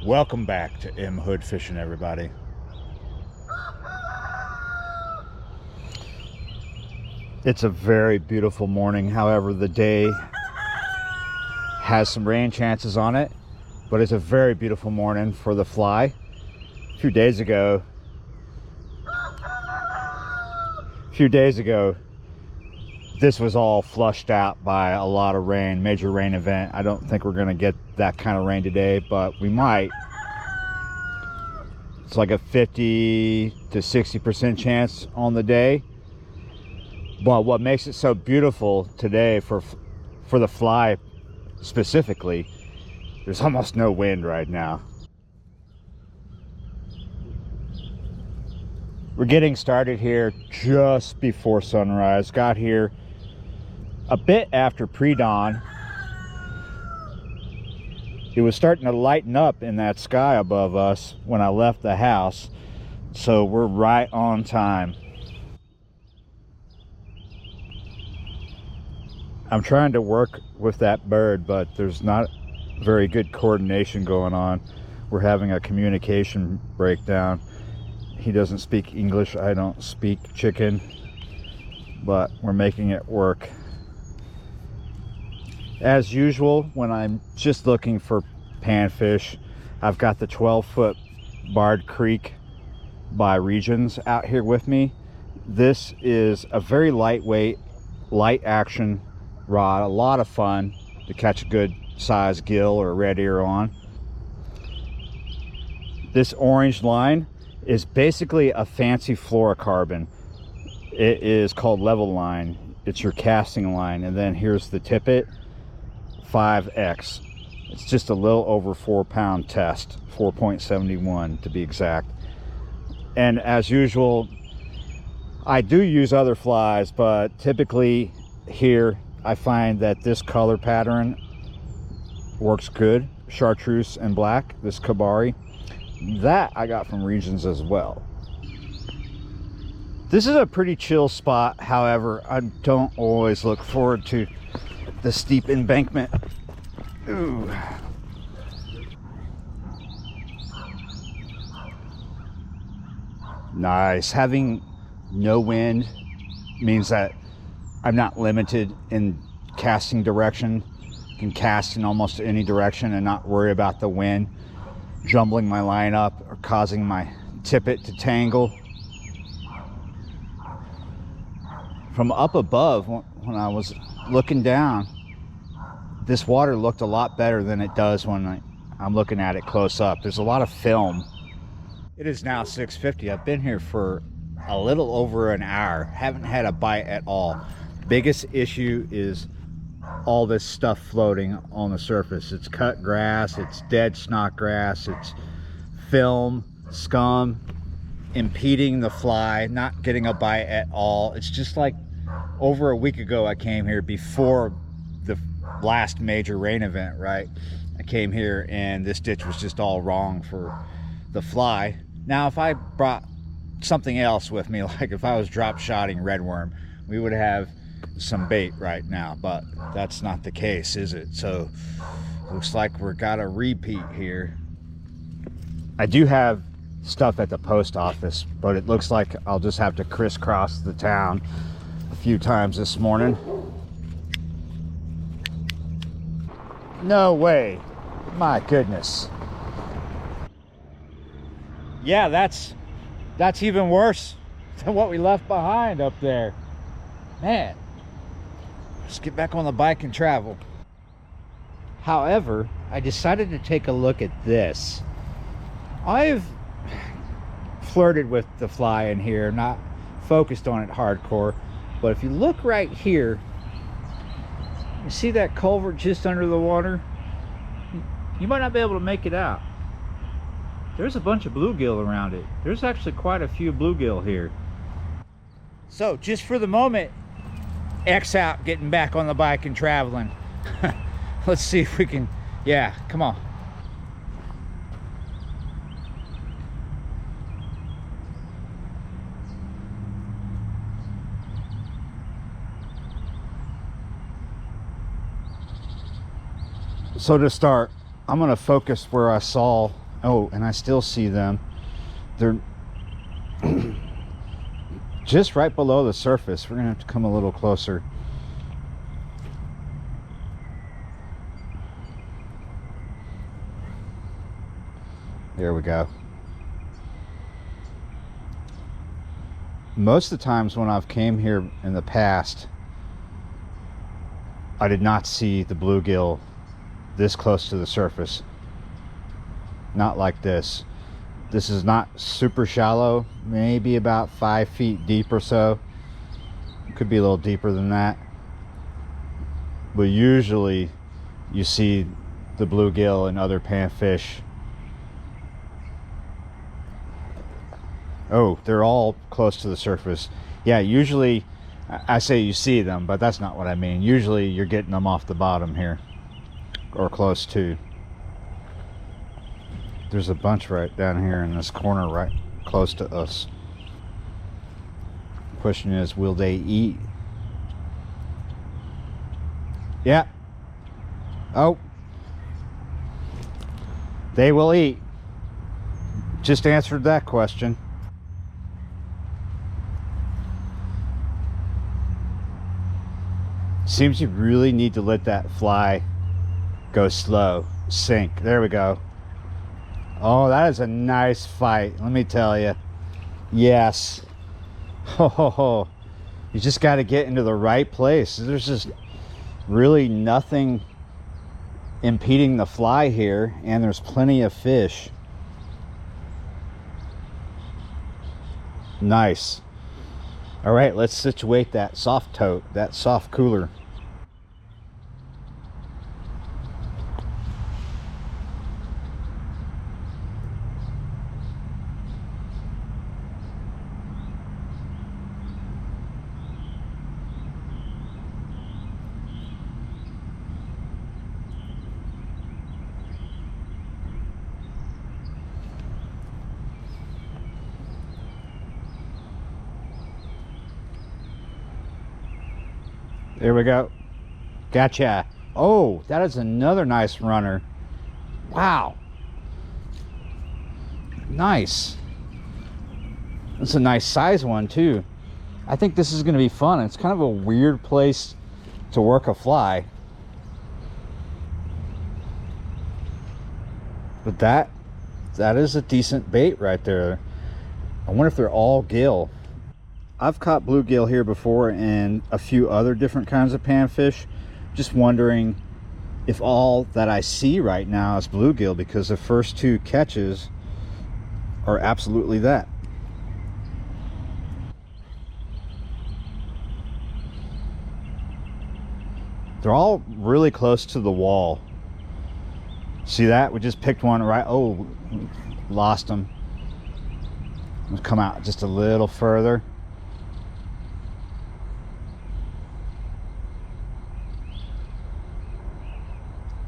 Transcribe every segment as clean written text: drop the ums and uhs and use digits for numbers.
Welcome back to M Hood Fishing, everybody. It's a very beautiful morning. However, the day has some rain chances on it, but it's a very beautiful morning for the fly. A few days ago, this was all flushed out by a lot of rain, major rain event. I don't think we're gonna get that kind of rain today, but we might. It's like a 50 to 60% chance on the day. But what makes it so beautiful today for the fly specifically, there's almost no wind right now. We're getting started here just before sunrise. Got here a bit after pre-dawn. It was starting to lighten up in that sky above us when I left the house, so we're right on time. I'm trying to work with that bird, but there's not very good coordination going on. We're having a communication breakdown. He doesn't speak English, I don't speak chicken, but we're making it work. As usual, when I'm just looking for panfish, I've got the 12-foot Barred Creek by Regions out here with me. This is a very lightweight, light action rod, a lot of fun to catch a good size gill or red ear on. This orange line is basically a fancy fluorocarbon. It is called level line. It's your casting line, and then here's the tippet 5X. It's just a little over 4-pound test, 4.71 to be exact. And as usual, I do use other flies, but typically here I find that this color pattern works good. Chartreuse and black, this Kabari. That I got from Regions as well. This is a pretty chill spot. However, I don't always look forward to the steep embankment. Ooh. Nice. Having no wind means that I'm not limited in casting direction. I can cast in almost any direction and not worry about the wind jumbling my line up or causing my tippet to tangle. From up above, when I was looking down, this water looked a lot better than it does when I'm looking at it close up. There's a lot of film. It is now 6:50. I've been here for a little over an hour. Haven't had a bite at all. Biggest issue is all this stuff floating on the surface. It's cut grass, it's dead snot grass, it's film, scum, impeding the fly, not getting a bite at all. It's just like over a week ago I came here before the last major rain event, right? I came here and this ditch was just all wrong for the fly. Now if I brought something else with me, like if I was drop shotting redworm, we would have some bait right now, but that's not the case, is it? So looks like we're got a repeat here. I do have stuff at the post office, but it looks like I'll just have to crisscross the town a few times this morning. No way. My goodness. Yeah, that's even worse than what we left behind up there. Man, let's get back on the bike and travel. However, I decided to take a look at this. I've flirted with the fly in here, not focused on it hardcore, but if you look right here, you see that culvert just under the water? You might not be able to make it out. There's a bunch of bluegill around it. There's actually quite a few bluegill here. So just for the moment, X out getting back on the bike and traveling. Let's see if we can, yeah, come on. So to start, I'm going to focus where I saw Oh, and I still see them. They're just right below the surface. We're gonna have to come a little closer. There we go. Most of the times when I've came here in the past, I did not see the bluegill this close to the surface. Not like this. This is not super shallow, maybe about 5 feet deep or so. Could be a little deeper than that. But usually you see the bluegill and other panfish. Oh, they're all close to the surface. Yeah, usually I say you see them, but that's not what I mean. Usually you're getting them off the bottom here, or close to. There's a bunch right down here in this corner right close to us. Question is, will they eat? Yeah. Oh. They will eat. Just answered that question. Seems you really need to let that fly go slow, sink. There we go. Oh, that is a nice fight, let me tell you. Yes. Ho ho ho. You just got to get into the right place. There's just really nothing impeding the fly here, and there's plenty of fish. Nice. All right, let's situate that soft tote, that soft cooler. There we go. Gotcha. Oh, that is another nice runner. Wow. Nice. That's a nice size one too. I think this is going to be fun. It's kind of a weird place to work a fly. But that is a decent bait right there. I wonder if they're all gill. I've caught bluegill here before and a few other different kinds of panfish. Just wondering if all that I see right now is bluegill, because the first two catches are absolutely that. They're all really close to the wall. See that? We just picked one right. Oh, lost them. Let's come out just a little further.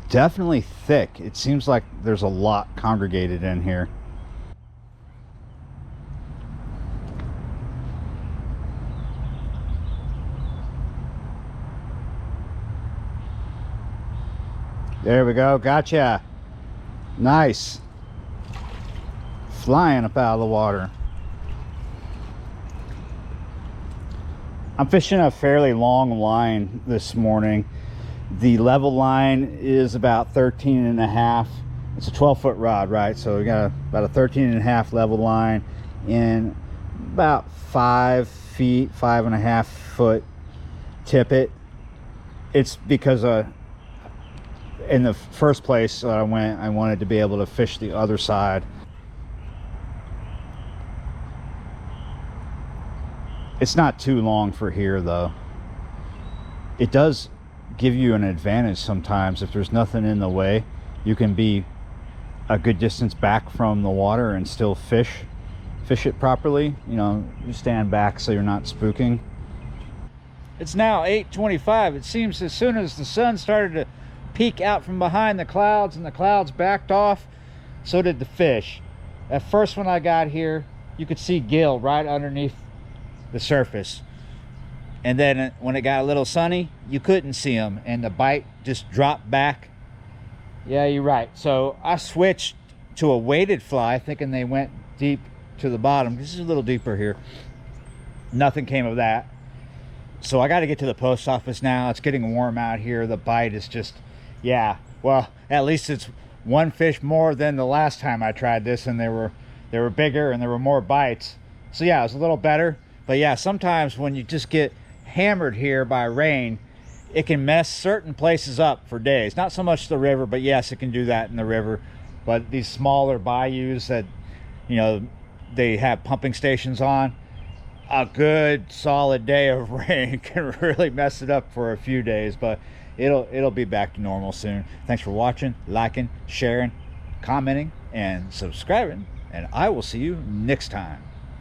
Definitely thick. It seems like there's a lot congregated in here. There we go. Gotcha. Nice. Flying up out of the water. I'm fishing a fairly long line this morning. The level line is about 13 and a half. It's a 12-foot rod, right? So we got about a 13 and a half level line and about 5 feet, 5.5 foot tippet. It's because in the first place I wanted to be able to fish the other side. It's not too long for here though. It does give you an advantage sometimes. If there's nothing in the way, you can be a good distance back from the water and still fish it properly. You know, you stand back so you're not spooking. It's now 8:25. It seems as soon as the sun started to peek out from behind the clouds and the clouds backed off, so did the fish. At first when I got here, you could see gill right underneath the surface. And then when it got a little sunny, you couldn't see them, and the bite just dropped back. Yeah, you're right. So I switched to a weighted fly, thinking they went deep to the bottom. This is a little deeper here. Nothing came of that. So I got to get to the post office now. It's getting warm out here. The bite is just, yeah, well, at least it's one fish more than the last time I tried this, and they were bigger and there were more bites. So yeah, it was a little better. But yeah, sometimes when you just get hammered here by rain, it can mess certain places up for days. Not so much the river, but yes, it can do that in the river. But these smaller bayous that, you know, they have pumping stations on, a good solid day of rain can really mess it up for a few days, but it'll be back to normal soon. Thanks for watching, liking, sharing, commenting, and subscribing, and I will see you next time.